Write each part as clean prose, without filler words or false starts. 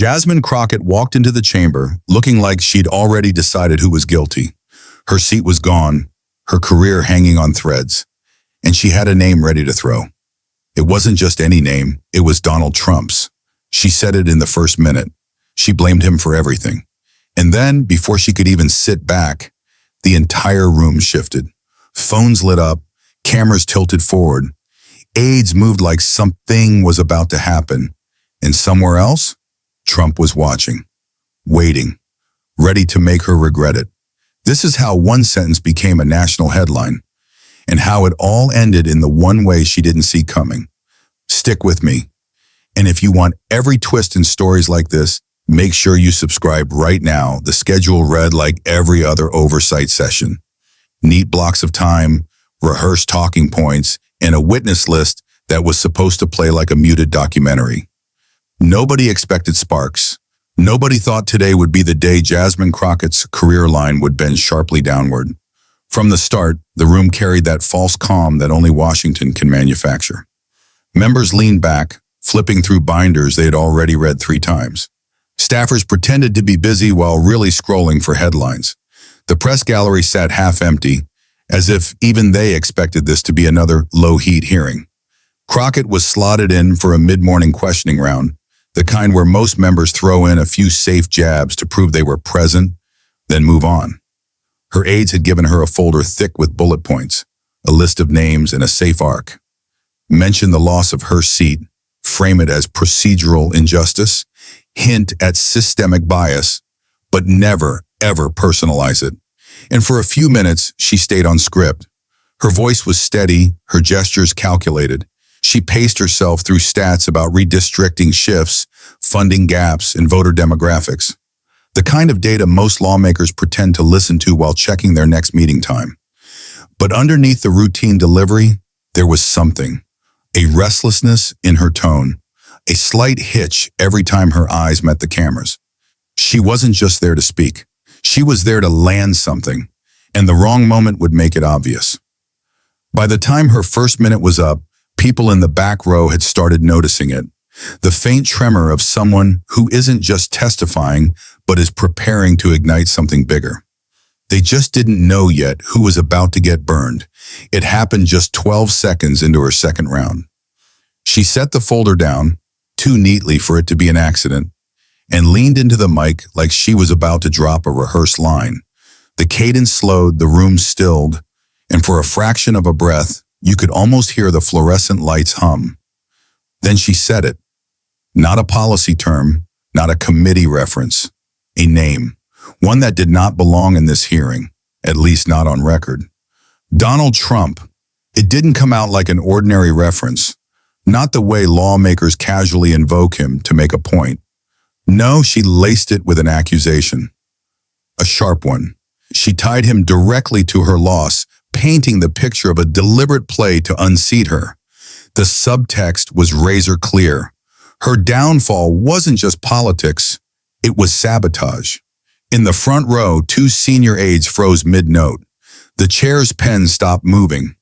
Jasmine Crockett walked into the chamber, looking like she'd already decided who was guilty. Her seat was gone, her career hanging on threads, and she had a name ready to throw. It wasn't just any name, it was Donald Trump's. She said it in the first minute. She blamed him for everything. And then, before she could even sit back, the entire room shifted. Phones lit up, cameras tilted forward. Aides moved like something was about to happen. And somewhere else, Trump was watching, waiting, ready to make her regret it. This is how one sentence became a national headline, and how it all ended in the one way she didn't see coming. Stick with me. And if you want every twist in stories like this, make sure you subscribe right now. The schedule read like every other oversight session. Neat blocks of time, rehearsed talking points, and a witness list that was supposed to play like a muted documentary. Nobody expected sparks. Nobody thought today would be the day Jasmine Crockett's career line would bend sharply downward. From the start, the room carried that false calm that only Washington can manufacture. Members leaned back, flipping through binders they had already read 3 times. Staffers pretended to be busy while really scrolling for headlines. The press gallery sat half empty, as if even they expected this to be another low-heat hearing. Crockett was slotted in for a mid-morning questioning round, the kind where most members throw in a few safe jabs to prove they were present, then move on. Her aides had given her a folder thick with bullet points, a list of names, and a safe arc. Mention the loss of her seat, frame it as procedural injustice, hint at systemic bias, but never, ever personalize it. And for a few minutes, she stayed on script. Her voice was steady, her gestures calculated. She paced herself through stats about redistricting shifts, funding gaps, and voter demographics. The kind of data most lawmakers pretend to listen to while checking their next meeting time. But underneath the routine delivery, there was something. A restlessness in her tone, a slight hitch every time her eyes met the cameras. She wasn't just there to speak. She was there to land something, and the wrong moment would make it obvious. By the time her first minute was up, people in the back row had started noticing it. The faint tremor of someone who isn't just testifying, but is preparing to ignite something bigger. They just didn't know yet who was about to get burned. It happened just 12 seconds into her second round. She set the folder down, too neatly for it to be an accident, and leaned into the mic like she was about to drop a rehearsed line. The cadence slowed, the room stilled, and for a fraction of a breath, you could almost hear the fluorescent lights hum. Then she said it. Not a policy term, not a committee reference. A name. One that did not belong in this hearing, at least not on record. Donald Trump. It didn't come out like an ordinary reference, not the way lawmakers casually invoke him to make a point. No, she laced it with an accusation. A sharp one. She tied him directly to her loss, painting the picture of a deliberate play to unseat her. The subtext was razor clear. Her downfall wasn't just politics, it was sabotage. In the front row, 2 senior aides froze mid-note. The chair's pen stopped moving.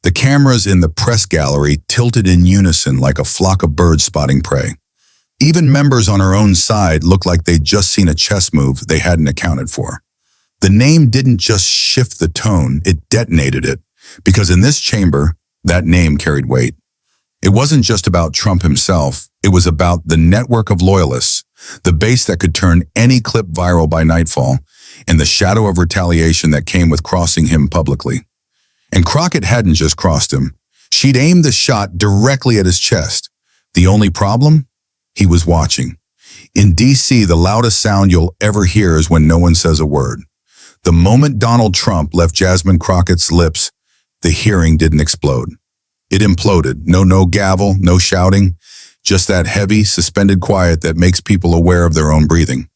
The cameras in the press gallery tilted in unison like a flock of birds spotting prey. Even members on her own side looked like they'd just seen a chess move they hadn't accounted for. The name didn't just shift the tone, it detonated it, because in this chamber, that name carried weight. It wasn't just about Trump himself, it was about the network of loyalists, the base that could turn any clip viral by nightfall, and the shadow of retaliation that came with crossing him publicly. And Crockett hadn't just crossed him. She'd aimed the shot directly at his chest. The only problem? He was watching. In D.C., the loudest sound you'll ever hear is when no one says a word. The moment Donald Trump left Jasmine Crockett's lips, the hearing didn't explode. It imploded. No gavel, no shouting, just that heavy, suspended quiet that makes people aware of their own breathing.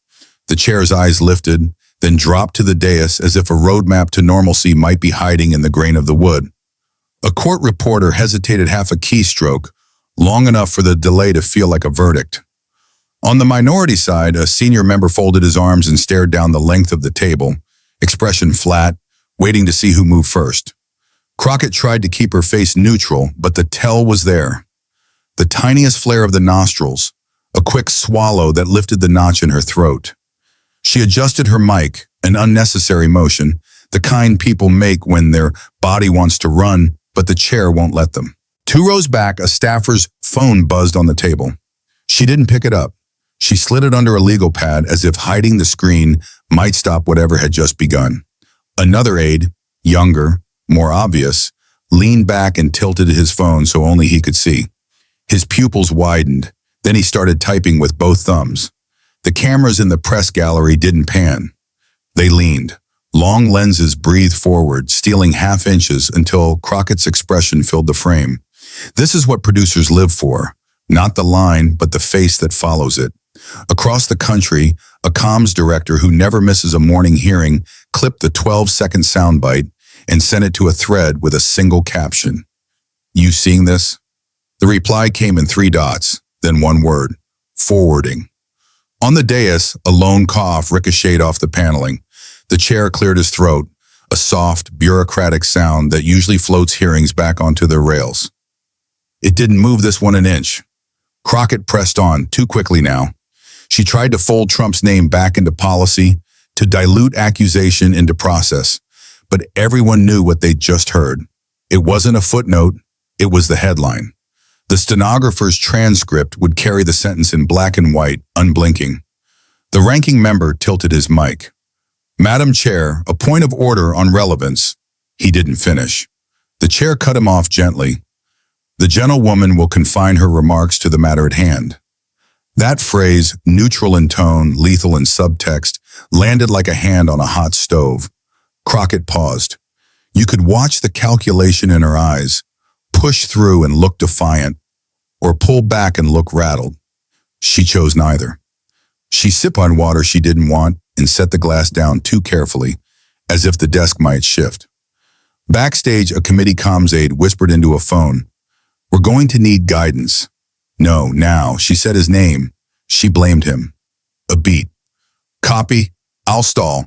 The chair's eyes lifted, then dropped to the dais as if a roadmap to normalcy might be hiding in the grain of the wood. A court reporter hesitated half a keystroke, long enough for the delay to feel like a verdict. On the minority side, a senior member folded his arms and stared down the length of the table, expression flat, waiting to see who moved first. Crockett tried to keep her face neutral, but the tell was there. The tiniest flare of the nostrils, a quick swallow that lifted the notch in her throat. She adjusted her mic, an unnecessary motion, the kind people make when their body wants to run, but the chair won't let them. 2 rows back, a staffer's phone buzzed on the table. She didn't pick it up. She slid it under a legal pad as if hiding the screen might stop whatever had just begun. Another aide, younger, more obvious, leaned back and tilted his phone so only he could see. His pupils widened. Then he started typing with both thumbs. The cameras in the press gallery didn't pan. They leaned. Long lenses breathed forward, stealing half inches until Crockett's expression filled the frame. This is what producers live for. Not the line, but the face that follows it. Across the country, a comms director who never misses a morning hearing clipped the 12-second soundbite and sent it to a thread with a single caption. "You seeing this?" The reply came in 3 dots, then 1 word: forwarding. On the dais, a lone cough ricocheted off the paneling. The chair cleared his throat, a soft, bureaucratic sound that usually floats hearings back onto their rails. It didn't move this one an inch. Crockett pressed on, too quickly now. She tried to fold Trump's name back into policy, to dilute accusation into process. But everyone knew what they'd just heard. It wasn't a footnote, it was the headline. The stenographer's transcript would carry the sentence in black and white, unblinking. The ranking member tilted his mic. "Madam Chair, a point of order on relevance." He didn't finish. The chair cut him off gently. "The gentlewoman will confine her remarks to the matter at hand." That phrase, neutral in tone, lethal in subtext, landed like a hand on a hot stove. Crockett paused. You could watch the calculation in her eyes, push through and look defiant, or pull back and look rattled. She chose neither. She sipped on water she didn't want and set the glass down too carefully, as if the desk might shift. Backstage, a committee comms aide whispered into a phone, "We're going to need guidance." "No, now." She said his name. She blamed him. A beat. "Copy. I'll stall."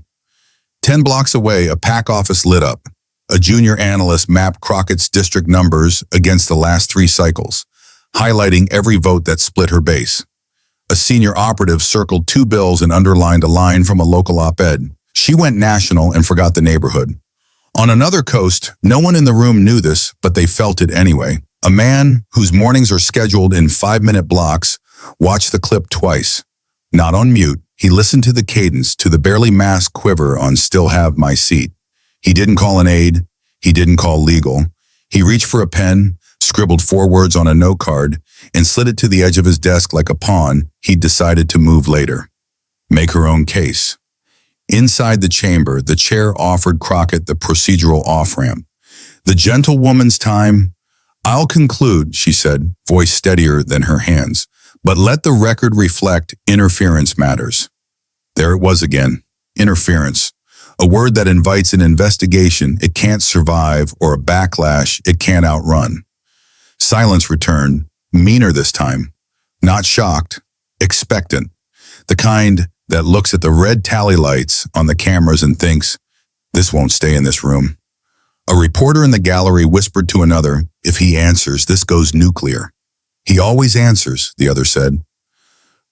10 blocks away, a PAC office lit up. A junior analyst mapped Crockett's district numbers against the last 3 cycles, highlighting every vote that split her base. A senior operative circled 2 bills and underlined a line from a local op-ed. She went national and forgot the neighborhood. On another coast, no one in the room knew this, but they felt it anyway. A man whose mornings are scheduled in 5-minute blocks watched the clip twice. Not on mute, he listened to the cadence, to the barely masked quiver on "Still Have My Seat." He didn't call an aide. He didn't call legal. He reached for a pen, scribbled 4 words on a note card, and slid it to the edge of his desk like a pawn he'd decided to move later. Make her own case. Inside the chamber, the chair offered Crockett the procedural off-ramp. "The gentlewoman's time." "I'll conclude," she said, voice steadier than her hands, "but let the record reflect interference matters." There it was again, interference. A word that invites an investigation it can't survive or a backlash it can't outrun. Silence returned, meaner this time. Not shocked, expectant. The kind that looks at the red tally lights on the cameras and thinks, "This won't stay in this room." A reporter in the gallery whispered to another, "If he answers, this goes nuclear." "He always answers," the other said.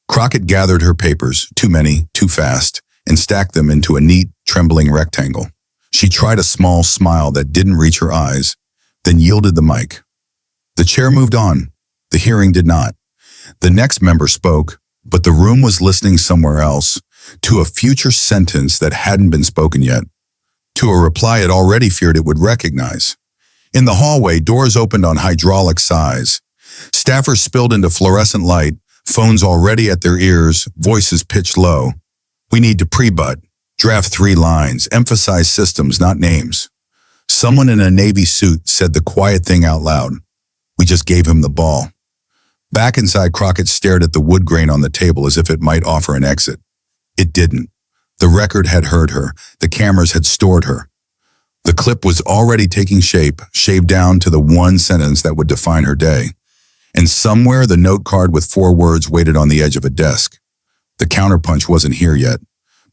Crockett gathered her papers, too many, too fast, and stacked them into a neat, trembling rectangle. She tried a small smile that didn't reach her eyes, then yielded the mic. The chair moved on. The hearing did not. The next member spoke, but the room was listening somewhere else, to a future sentence that hadn't been spoken yet, to a reply it already feared it would recognize. In the hallway, doors opened on hydraulic sighs. Staffers spilled into fluorescent light, phones already at their ears, voices pitched low. "We need to pre-butt, draft 3 lines, emphasize systems, not names." Someone in a Navy suit said the quiet thing out loud. "We just gave him the ball." Back inside, Crockett stared at the wood grain on the table as if it might offer an exit. It didn't. The record had heard her. The cameras had stored her. The clip was already taking shape, shaved down to the one sentence that would define her day. And somewhere the note card with 4 words waited on the edge of a desk. The counterpunch wasn't here yet,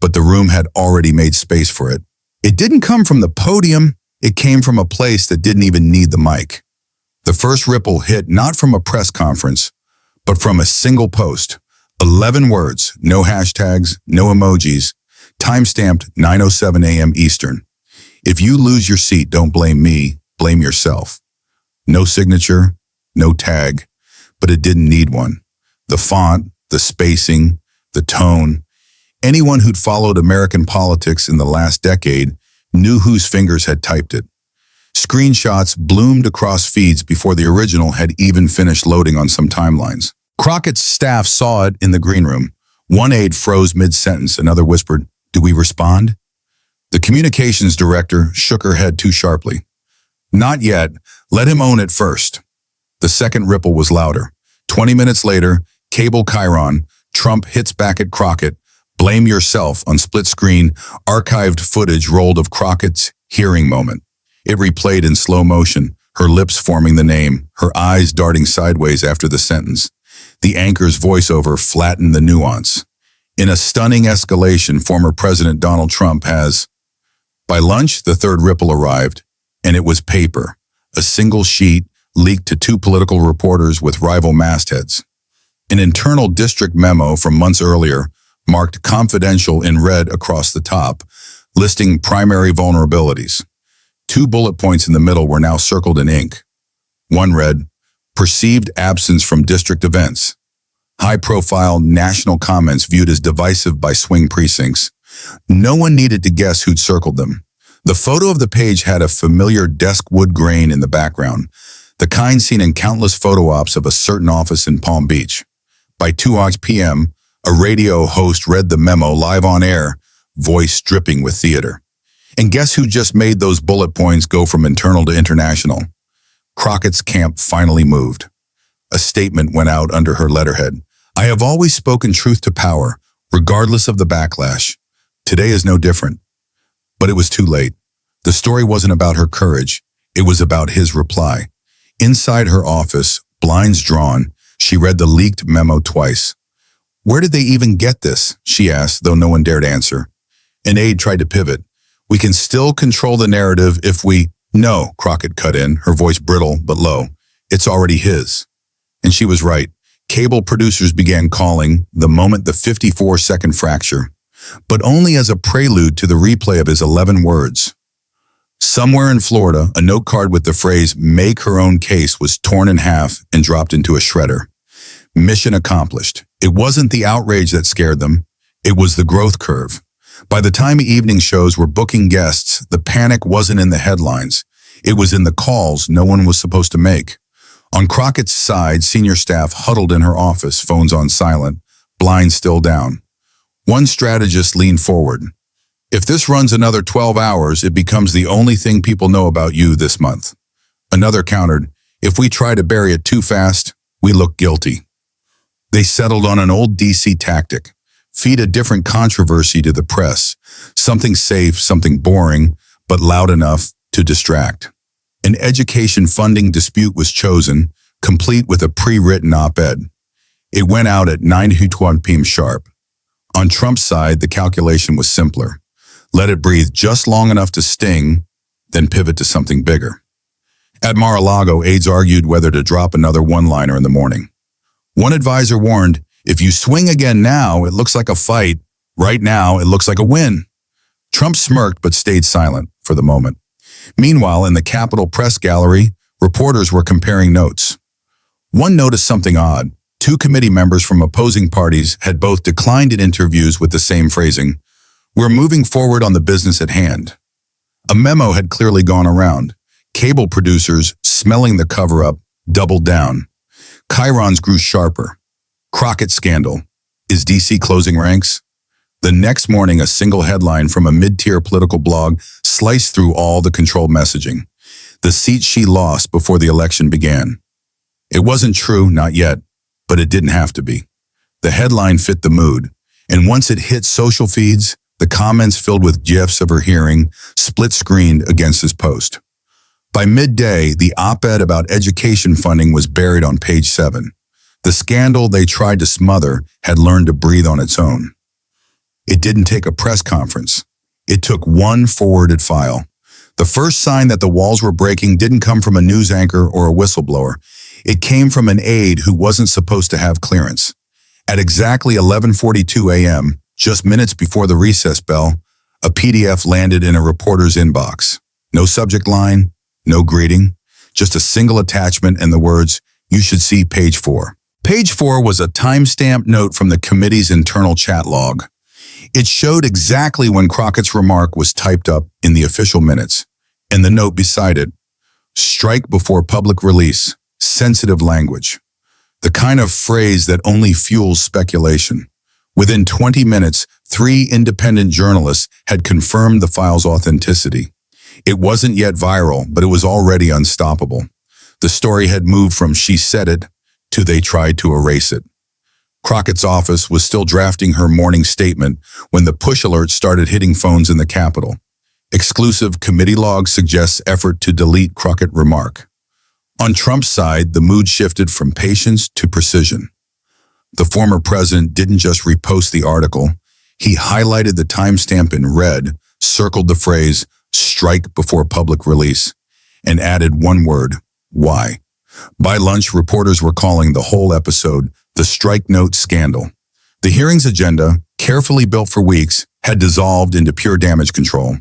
but the room had already made space for it. It didn't come from the podium. It came from a place that didn't even need the mic. The first ripple hit not from a press conference, but from a single post, 11 words, no hashtags, no emojis, time-stamped 9:07 a.m. Eastern. If you lose your seat, don't blame me, blame yourself. No signature, no tag, but it didn't need one. The font, the spacing, the tone. Anyone who'd followed American politics in the last decade knew whose fingers had typed it. Screenshots bloomed across feeds before the original had even finished loading on some timelines. Crockett's staff saw it in the green room. One aide froze mid-sentence, another whispered, "Do we respond?" The communications director shook her head too sharply. "Not yet. Let him own it first." The second ripple was louder. 20 minutes later, cable chyron, Trump hits back at Crockett. "Blame yourself" on split screen, archived footage rolled of Crockett's hearing moment. It replayed in slow motion, her lips forming the name, her eyes darting sideways after the sentence. The anchor's voiceover flattened the nuance. In a stunning escalation, former President Donald Trump has... By lunch, the third ripple arrived, and it was paper, a single sheet leaked to two political reporters with rival mastheads. An internal district memo from months earlier, marked confidential in red across the top, listing primary vulnerabilities. Two bullet points in the middle were now circled in ink. One read, "Perceived absence from district events." High-profile national comments viewed as divisive by swing precincts. No one needed to guess who'd circled them. The photo of the page had a familiar desk wood grain in the background, the kind seen in countless photo ops of a certain office in Palm Beach. By 2 p.m., a radio host read the memo live on air, voice dripping with theater. And guess who just made those bullet points go from internal to international? Crockett's camp finally moved. A statement went out under her letterhead. "I have always spoken truth to power, regardless of the backlash. Today is no different." But it was too late. The story wasn't about her courage. It was about his reply. Inside her office, blinds drawn, she read the leaked memo twice. "Where did they even get this?" she asked, though no one dared answer. An aide tried to pivot. "We can still control the narrative if we..." "No," Crockett cut in, her voice brittle but low. "It's already his." And she was right. Cable producers began calling the moment the 54-second fracture, but only as a prelude to the replay of his 11 words. Somewhere in Florida, a note card with the phrase "make her own case" was torn in half and dropped into a shredder. Mission accomplished. It wasn't the outrage that scared them. It was the growth curve. By the time evening shows were booking guests, the panic wasn't in the headlines. It was in the calls no one was supposed to make. On Crockett's side, senior staff huddled in her office, phones on silent, blinds still down. One strategist leaned forward. "If this runs another 12 hours, it becomes the only thing people know about you this month." Another countered, "If we try to bury it too fast, we look guilty." They settled on an old DC tactic. Feed a different controversy to the press. Something safe, something boring, but loud enough to distract. An education funding dispute was chosen, complete with a pre-written op-ed. It went out at 9:01 p.m. sharp. On Trump's side, the calculation was simpler. Let it breathe just long enough to sting, then pivot to something bigger. At Mar-a-Lago, aides argued whether to drop another one-liner in the morning. One advisor warned, "If you swing again now, it looks like a fight. Right now, it looks like a win." Trump smirked but stayed silent for the moment. Meanwhile, in the Capitol Press Gallery, reporters were comparing notes. One noticed something odd. Two committee members from opposing parties had both declined in interviews with the same phrasing, "We're moving forward on the business at hand." A memo had clearly gone around. Cable producers, smelling the cover-up, doubled down. Chyrons grew sharper. Crockett scandal. Is DC closing ranks? The next morning, a single headline from a mid-tier political blog sliced through all the controlled messaging. The seat she lost before the election began. It wasn't true, not yet, but it didn't have to be. The headline fit the mood, and once it hit social feeds, the comments filled with gifs of her hearing, split-screened against his post. By midday, the op-ed about education funding was buried on page 7. The scandal they tried to smother had learned to breathe on its own. It didn't take a press conference. It took one forwarded file. The first sign that the walls were breaking didn't come from a news anchor or a whistleblower. It came from an aide who wasn't supposed to have clearance. At exactly 11:42 a.m., just minutes before the recess bell, a PDF landed in a reporter's inbox. No subject line, no greeting, just a single attachment and the words, "You should see page 4." Page 4 was a timestamped note from the committee's internal chat log. It showed exactly when Crockett's remark was typed up in the official minutes, and the note beside it, "Strike before public release, sensitive language." The kind of phrase that only fuels speculation. Within 20 minutes, 3 independent journalists had confirmed the file's authenticity. It wasn't yet viral, but it was already unstoppable. The story had moved from "she said it" to "they tried to erase it." Crockett's office was still drafting her morning statement when the push alert started hitting phones in the Capitol. Exclusive committee log suggests effort to delete Crockett remark. On Trump's side, the mood shifted from patience to precision. The former president didn't just repost the article, he highlighted the timestamp in red, circled the phrase, "strike before public release," and added one word, "why." By lunch, reporters were calling the whole episode the strike note scandal. The hearing's agenda, carefully built for weeks, had dissolved into pure damage control.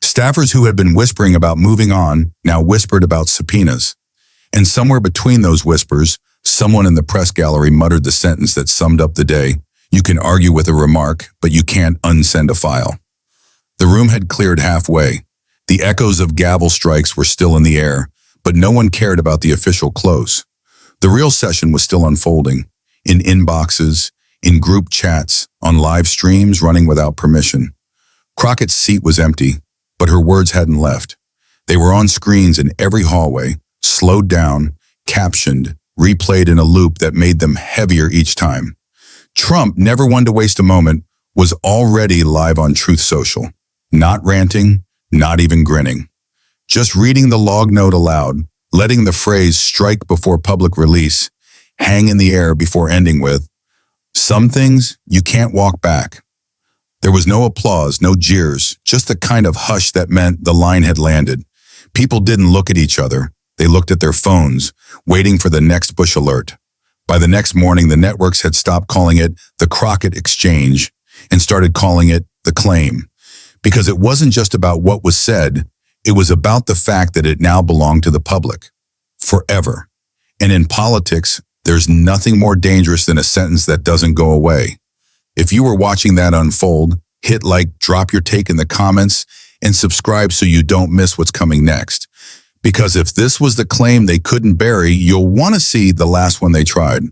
Staffers who had been whispering about moving on now whispered about subpoenas. And somewhere between those whispers, someone in the press gallery muttered the sentence that summed up the day: "You can argue with a remark, but you can't unsend a file." The room had cleared halfway. The echoes of gavel strikes were still in the air, but no one cared about the official close. The real session was still unfolding, in inboxes, in group chats, on live streams running without permission. Crockett's seat was empty, but her words hadn't left. They were on screens in every hallway, slowed down, captioned, replayed in a loop that made them heavier each time. Trump, never one to waste a moment, was already live on Truth Social. Not ranting, not even grinning. Just reading the log note aloud, letting the phrase "strike before public release" hang in the air before ending with, "Some things you can't walk back." There was no applause, no jeers, just the kind of hush that meant the line had landed. People didn't look at each other. They looked at their phones, waiting for the next push alert. By the next morning, the networks had stopped calling it the Crockett Exchange and started calling it the claim. Because it wasn't just about what was said, it was about the fact that it now belonged to the public. Forever. And in politics, there's nothing more dangerous than a sentence that doesn't go away. If you were watching that unfold, hit like, drop your take in the comments, and subscribe so you don't miss what's coming next. Because if this was the claim they couldn't bury, you'll want to see the last one they tried.